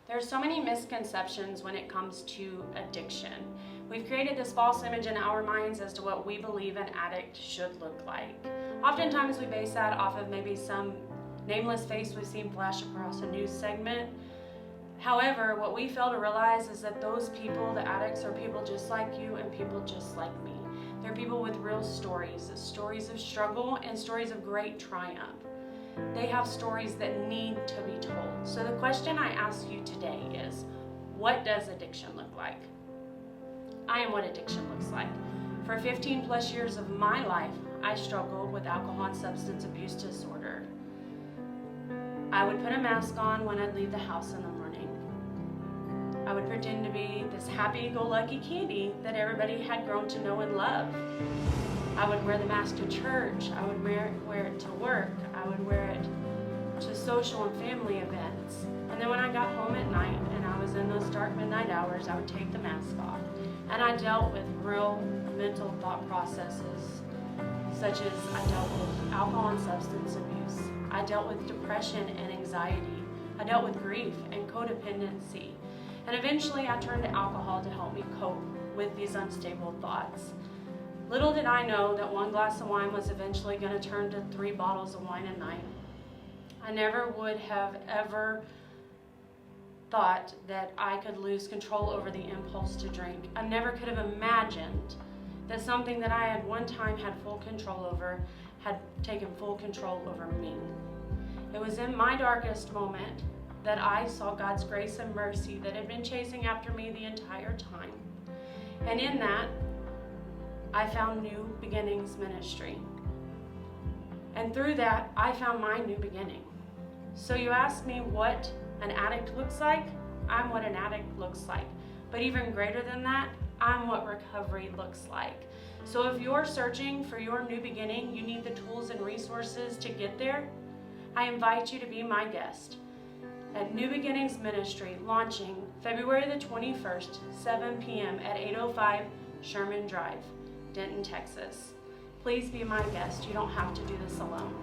There are so many misconceptions when it comes to addiction. We've created this false image in our minds as to what we believe an addict should look like. Oftentimes we base that off of maybe some nameless face we've seen flash across a news segment. However, what we fail to realize is that those people, the addicts, are people just like you and people just like me. They're people with real stories of struggle and stories of great triumph. They have stories that need to be told. So the question I ask you today is, what does addiction look like? I am what addiction looks like. For 15 plus years of my life, I struggled with alcohol and substance abuse disorder. I would put a mask on when I'd leave the house in the morning. I would pretend to be this happy-go-lucky Candy that everybody had grown to know and love. I would wear the mask to church. I would wear it to work. I would wear it to social and family events. And then when I got home at night and I was in those dark midnight hours, I would take the mask off. And I dealt with real mental thought processes, such as I dealt with alcohol and substance abuse. I dealt with depression and anxiety. I dealt with grief and codependency. And eventually I turned to alcohol to help me cope with these unstable thoughts. Little did I know that one glass of wine was eventually going to turn to 3 bottles of wine a night. I never would have ever thought that I could lose control over the impulse to drink. I never could have imagined that something that I had one time had full control over had taken full control over me. It was in my darkest moment that I saw God's grace and mercy that had been chasing after me the entire time. And in that, I found New Beginnings Ministry. And through that, I found my new beginning. So you ask me what an addict looks like? I'm what an addict looks like. But even greater than that, I'm what recovery looks like. So if you're searching for your new beginning, you need the tools and resources to get there, I invite you to be my guest at New Beginnings Ministry, launching February the 21st, 7 p.m. at 805 Sherman Drive, Denton, Texas. Please be my guest. You don't have to do this alone.